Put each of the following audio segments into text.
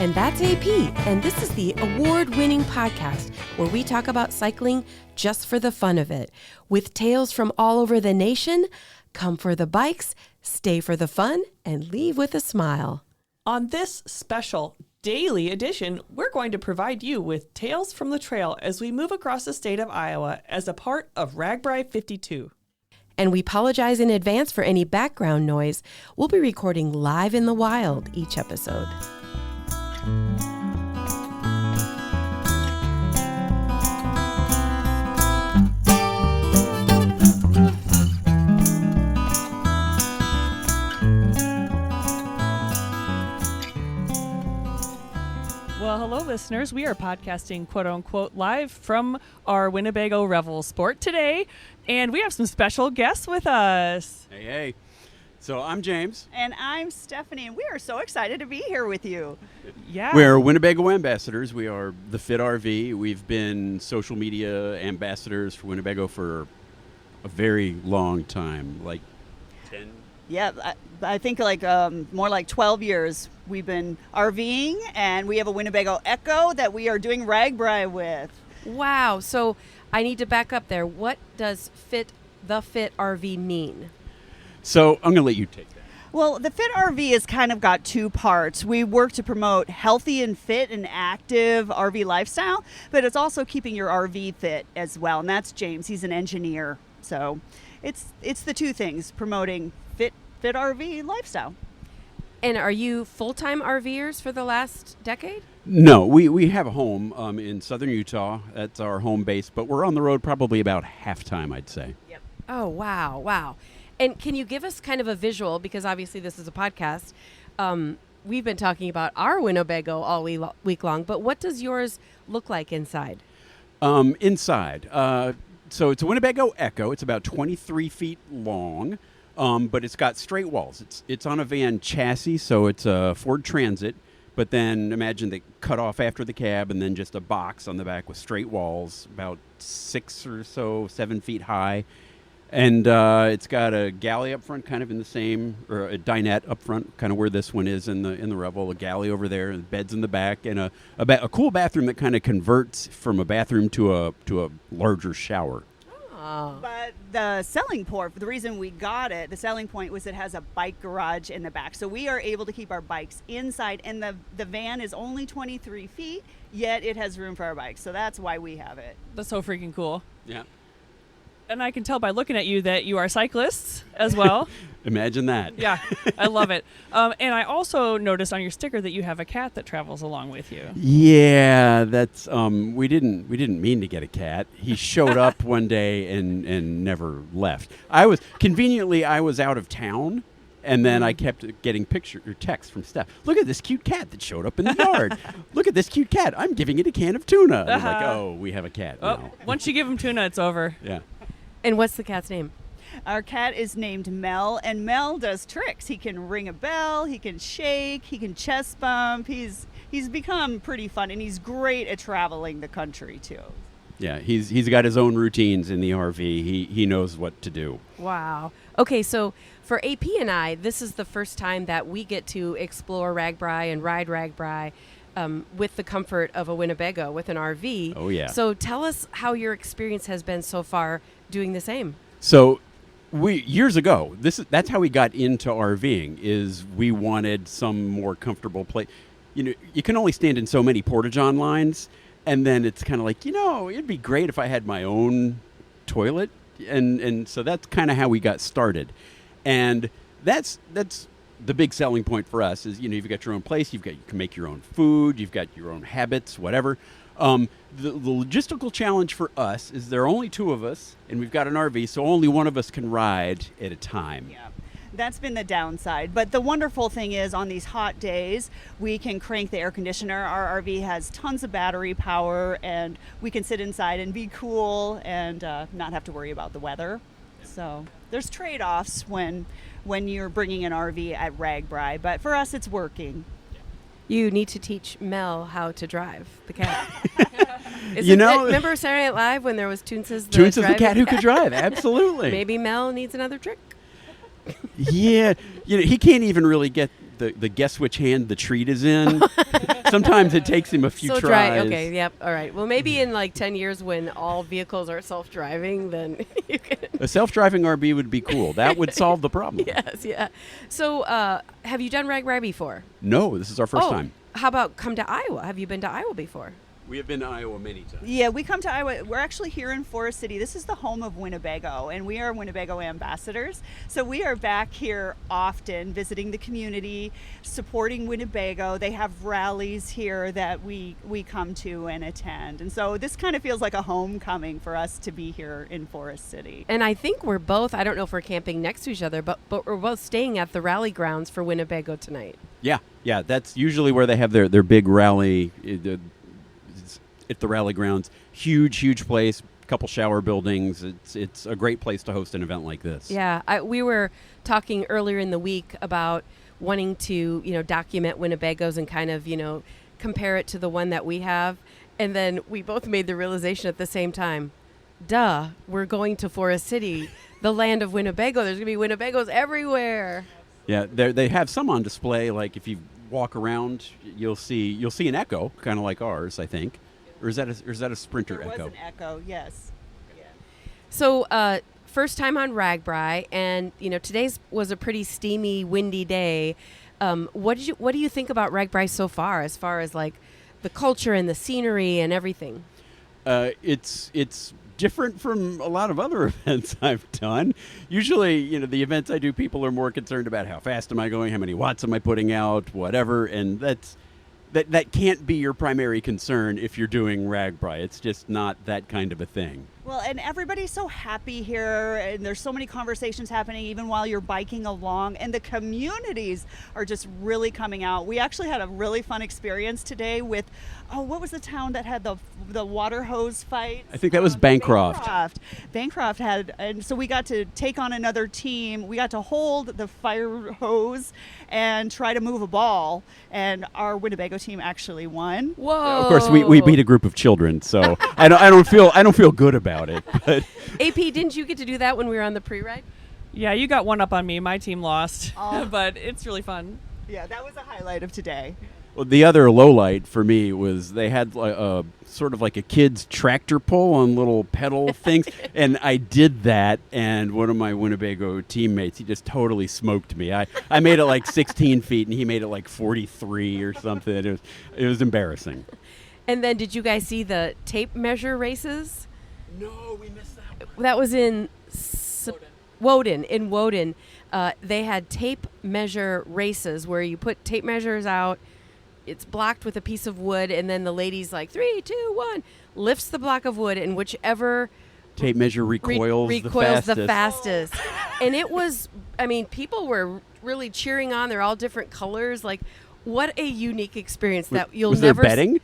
And that's AP, and this is the award-winning podcast where we talk about cycling just for the fun of it. With tales from all over the nation, come for the bikes, stay for the fun, and leave with a smile. On this special daily edition, we're going to provide you with tales from the trail as we move across the state of Iowa as a part of RAGBRAI 52. And we apologize in advance for any background noise. We'll be recording live in the wild each episode. Well, hello, listeners. We are podcasting, quote unquote, live from our Winnebago Revel Sport today, and we have some special guests with us. Hey. So I'm James. And I'm Stephanie, and we are so excited to be here with you. Yeah. We're Winnebago Ambassadors. We are the Fit RV. We've been social media ambassadors for Winnebago for a very long time, like 10. Yeah, I think more like 12 years we've been RVing, and we have a Winnebago Echo that we are doing RAGBRAI with. Wow. So I need to back up there. What does the Fit RV mean? So I'm going to let you take that. Well, the Fit RV has kind of got two parts. We work to promote healthy and fit and active RV lifestyle, but it's also keeping your RV fit as well. And that's James. He's an engineer. So it's the two things, promoting fit RV lifestyle. And are you full-time RVers for the last decade? No, we have a home in southern Utah. That's our home base, but we're on the road probably about half time, I'd say. Yep. Oh, wow. And can you give us kind of a visual, because obviously this is a podcast. We've been talking about our Winnebago all week long, but what does yours look like inside? Inside. So it's a Winnebago Echo. It's about 23 feet long, but it's got straight walls. It's on a van chassis, so it's a Ford Transit, but then imagine they cut off after the cab and then just a box on the back with straight walls, about 6 or so, 7 feet high. And it's got a galley up front, kind of in the same, or a dinette up front, kind of where this one is in the Revel. A galley over there, and beds in the back, and a cool bathroom that kind of converts from a bathroom to a larger shower. Oh. But the selling point, the reason we got it, the selling point was it has a bike garage in the back. So we are able to keep our bikes inside, and the van is only 23 feet, yet it has room for our bikes. So that's why we have it. That's so freaking cool. Yeah. And I can tell by looking at you that you are cyclists as well. Imagine that. Yeah, I love it. And I also noticed on your sticker that you have a cat that travels along with you. Yeah, that's we didn't mean to get a cat. He showed up one day and never left. I was out of town, and then I kept getting texts from Steph. Look at this cute cat that showed up in the yard. Look at this cute cat. I'm giving it a can of tuna. I was like, oh, we have a cat now. Once you give him tuna, it's over. Yeah. And what's the cat's name? Our cat is named Mel, and Mel does tricks. He can ring a bell, he can shake, he can chest bump. He's become pretty fun, and he's great at traveling the country too. Yeah, he's got his own routines in the RV. He knows what to do. Wow. Okay, so for AP and I, this is the first time that we get to explore RAGBRAI and ride RAGBRAI with the comfort of a Winnebago with an RV. Oh, yeah. So tell us how your experience has been so far doing the same. So years ago, that's how we got into RVing, is we wanted some more comfortable place. You know, you can only stand in so many Porta-John lines, and then it's kind of like, it'd be great if I had my own toilet. And so that's kind of how we got started. And that's the big selling point for us is, you've got your own place, you can make your own food, you've got your own habits, whatever. The logistical challenge for us is there are only two of us, and we've got an RV, so only one of us can ride at a time. Yeah, that's been the downside. But the wonderful thing is, on these hot days, we can crank the air conditioner. Our RV has tons of battery power, and we can sit inside and be cool and not have to worry about the weather. So there's trade-offs when you're bringing an RV at RAGBRAI, but for us, it's working. You need to teach Mel how to drive the cat. Remember Saturday Night Live when there was Toonces the cat who could drive? Absolutely. Maybe Mel needs another trick. Yeah, he can't even really get the guess which hand the treat is in. Sometimes it takes him a few So tries. dry. Okay, yep. All right. Well, maybe in like 10 years when all vehicles are self-driving, then you can. A self-driving RV would be cool. That would solve the problem. Yes, yeah. So have you done RAGBRAI before? No, this is our first time. How about come to Iowa? Have you been to Iowa before? We have been to Iowa many times. Yeah, we come to Iowa. We're actually here in Forest City. This is the home of Winnebago, and we are Winnebago Ambassadors. So we are back here often, visiting the community, supporting Winnebago. They have rallies here that we come to and attend. And so this kind of feels like a homecoming for us to be here in Forest City. And I think we're both, I don't know if we're camping next to each other, but we're both staying at the rally grounds for Winnebago tonight. Yeah, that's usually where they have their big rally. At the rally grounds, huge place, couple shower buildings. It's a great place to host an event like this. Yeah, we were talking earlier in the week about wanting to, document Winnebagos and kind of, compare it to the one that we have. And then we both made the realization at the same time, we're going to Forest City, the land of Winnebago. There's going to be Winnebagos everywhere. Yeah, they have some on display. Like if you walk around, you'll see an Echo, kind of like ours, I think. Or is that a Sprinter There was Echo? an Echo, yes. Yeah. So first time on RAGBRAI, and today's was a pretty steamy, windy day. What do you think about RAGBRAI so far, as like the culture and the scenery and everything? It's different from a lot of other events I've done. Usually, the events I do, people are more concerned about how fast am I going, how many watts am I putting out, whatever, and that can't be your primary concern if you're doing RAGBRAI. It's just not that kind of a thing. Well, and everybody's so happy here, and there's so many conversations happening even while you're biking along, and the communities are just really coming out. We actually had a really fun experience today with, what was the town that had the water hose fight? I think that was Bancroft. Bancroft had, and so we got to take on another team. We got to hold the fire hose and try to move a ball, and our Winnebago team actually won. Whoa! Of course, we beat a group of children, so I don't feel good about it. But AP, didn't you get to do that when we were on the pre-ride? Yeah, you got one up on me. My team lost, Oh. but it's really fun. Yeah, that was a highlight of today. well, the other low light for me was they had sort of like a kid's tractor pull on little pedal things, and I did that, and one of my Winnebago teammates, he just totally smoked me. I made it like 16 feet, and he made it like 43 or something. It was embarrassing. And then did you guys see the tape measure races? No, we missed that one. That was in Woden. In Woden, they had tape measure races where you put tape measures out. It's blocked with a piece of wood, and then the lady's like 3, 2, 1, lifts the block of wood, and whichever Tape measure recoils the fastest. And it was, people were really cheering on. They're all different colors. Like, what a unique experience that you'll was never. there betting?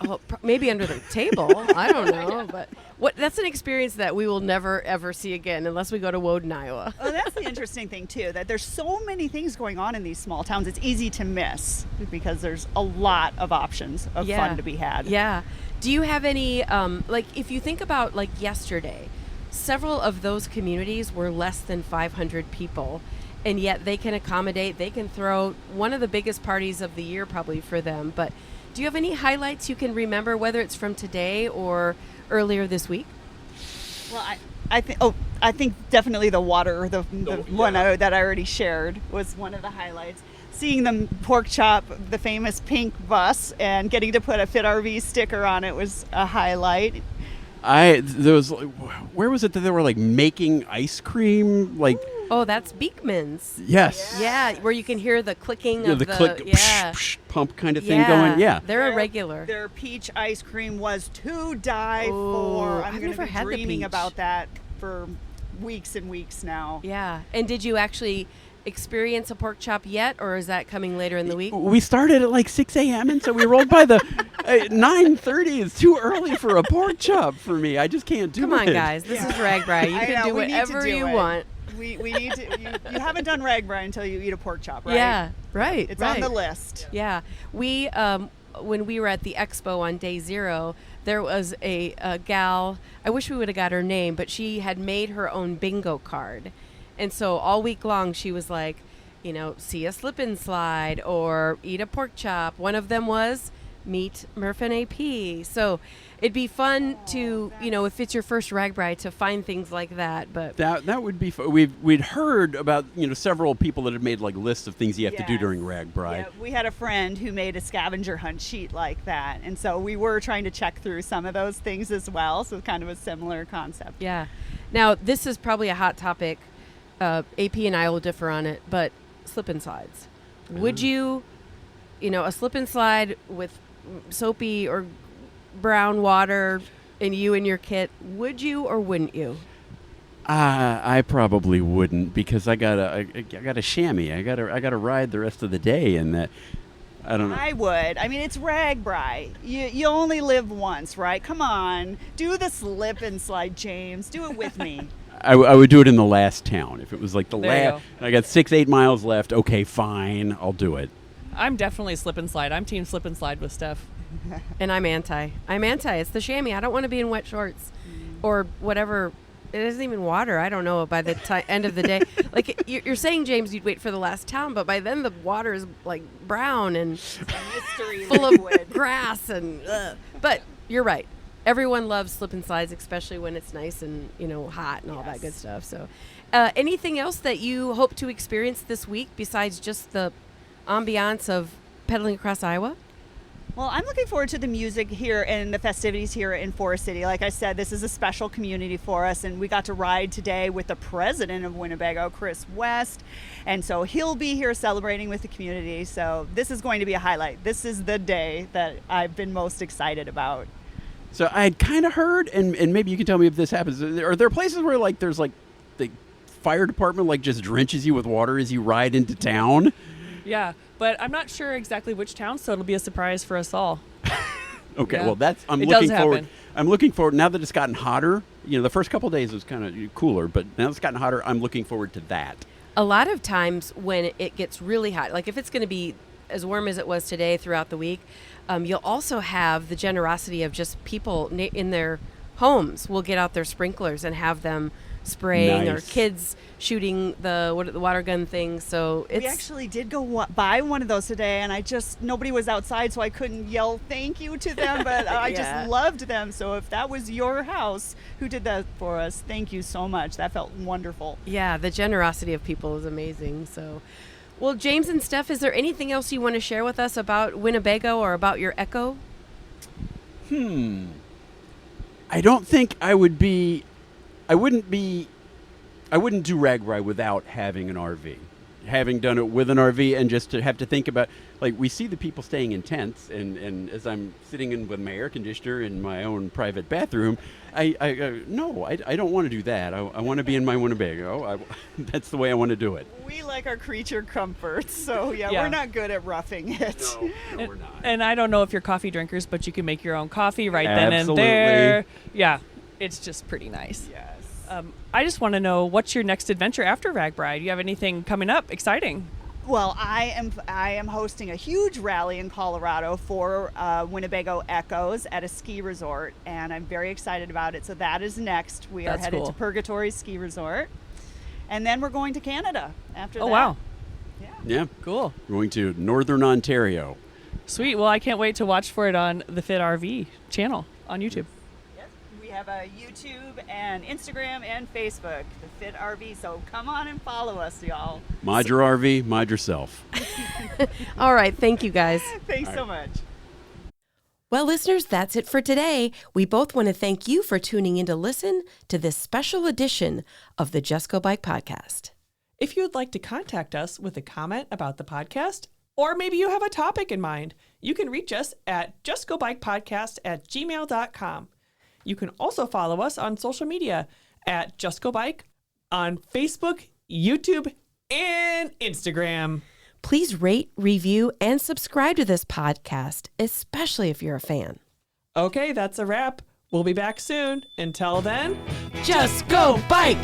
Oh, maybe under the table. I don't know, but that's an experience that we will never ever see again unless we go to Woden, Iowa. Oh, that's the interesting thing too, that there's so many things going on in these small towns. It's easy to miss because there's a lot of options of fun to be had. Yeah. Do you have any if you think about like yesterday, several of those communities were less than 500 people, and yet they can accommodate. They can throw one of the biggest parties of the year probably for them, but. Do you have any highlights you can remember, whether it's from today or earlier this week? Well, I think definitely the water, the one that I already shared, was one of the highlights. Seeing them pork chop the famous pink bus and getting to put a Fit RV sticker on it was a highlight. Where was it that they were like making ice cream? Like, oh, that's Beekman's. yes. Yeah, where you can hear the clicking of the click, pump kind of thing going. Yeah. They're a regular. Their peach ice cream was to die for. I'm going to be dreaming about that for weeks and weeks now. Yeah. And did you actually experience a pork chop yet, or is that coming later in the week? We started at like 6 a.m. and so we rolled by the 9:30 is too early for a pork chop for me. I just can't do it. Come on, guys. This is RAGBRAI. You can do whatever you want. We need to. You haven't done RAGBRAI until you eat a pork chop, right? Yeah, right. It's on the list. Yeah. We when we were at the expo on day 0, there was a gal. I wish we would have got her name, but she had made her own bingo card. And so all week long, she was like, see a slip and slide or eat a pork chop. One of them was meet Murph and AP. So it'd be fun to, if it's your first RAGBRAI, to find things like that. But that would be fun. We'd heard about several people that had made like lists of things you have to do during RAGBRAI. Yeah, we had a friend who made a scavenger hunt sheet like that, and so we were trying to check through some of those things as well. So kind of a similar concept. Yeah. Now this is probably a hot topic. AP and I will differ on it, but slip and slides. Would you, a slip and slide with soapy or brown water and you and your kit, would you or wouldn't you? I probably wouldn't, because I got a chamois. I got to ride the rest of the day, and that I don't know. I would. I mean, it's RAGBRAI. You only live once, right? Come on, do the slip and slide, James. Do it with me. I would do it in the last town. If it was like the There last, I got 6-8 miles left. Okay, fine, I'll do it. I'm definitely slip and slide. I'm team slip and slide with Steph. And I'm anti. It's the chamois. I don't want to be in wet shorts or whatever. It isn't even water. I don't know by the end of the day. Like you're saying, James, you'd wait for the last town, but by then the water is like brown and full of grass and. But you're right. Everyone loves slip and slides, especially when it's nice and hot and all that good stuff. So, anything else that you hope to experience this week besides just the ambiance of pedaling across Iowa? Well, I'm looking forward to the music here and the festivities here in Forest City. Like I said, this is a special community for us, and we got to ride today with the president of Winnebago, Chris West, and so he'll be here celebrating with the community. So this is going to be a highlight. This is the day that I've been most excited about. So I had kind of heard, and maybe you can tell me if this happens. Are there places where like there's like the fire department like just drenches you with water as you ride into town? Yeah, but I'm not sure exactly which town, so it'll be a surprise for us all. Okay, Yeah. well I'm It looking does forward. happen. I'm looking forward now that it's gotten hotter. The first couple of days was kind of cooler, but now it's gotten hotter. I'm looking forward to that. A lot of times when it gets really hot, like if it's going to be as warm as it was today throughout the week, you'll also have the generosity of just people in their homes will get out their sprinklers and have them spraying, or kids shooting the water gun thing. So we actually did go buy one of those today, and nobody was outside, so I couldn't yell thank you to them, but I just loved them. So if that was your house who did that for us, thank you so much. That felt wonderful. Yeah, the generosity of people is amazing. So, well, James and Steph, is there anything else you want to share with us about Winnebago or about your Echo? I don't think I wouldn't do RAGBRAI without having an RV. Having done it with an RV, and just to have to think about, like, we see the people staying in tents, and as I'm sitting in with my air conditioner in my own private bathroom, I don't want to do that. I want to be in my Winnebago. That's the way I want to do it. We like our creature comforts, so we're not good at roughing it. No, we're not. And I don't know if you're coffee drinkers, but you can make your own coffee right Absolutely. then and there. Yeah, it's just pretty nice. Yes. I just want to know, what's your next adventure after RAGBRAI? Do you have anything coming up exciting? Well, I am hosting a huge rally in Colorado for Winnebago Echoes at a ski resort, and I'm very excited about it. So that is next. We are That's headed cool. to Purgatory Ski Resort, and then we're going to Canada after that. Oh, wow. Yeah. Cool. Going to Northern Ontario. Sweet. Well, I can't wait to watch for it on the Fit RV channel on YouTube. Yes, we have a YouTube and Instagram and Facebook, the Fit RV. So come on and follow us, y'all. Mod your RV, mod yourself. All right. Thank you, guys. Thanks so much. Well, listeners, that's it for today. We both want to thank you for tuning in to listen to this special edition of the Just Go Bike podcast. If you would like to contact us with a comment about the podcast, or maybe you have a topic in mind, you can reach us at justgobikepodcast@gmail.com. You can also follow us on social media at Just Go Bike on Facebook, YouTube, and Instagram. Please rate, review, and subscribe to this podcast, especially if you're a fan. Okay, that's a wrap. We'll be back soon. Until then, Just go bike!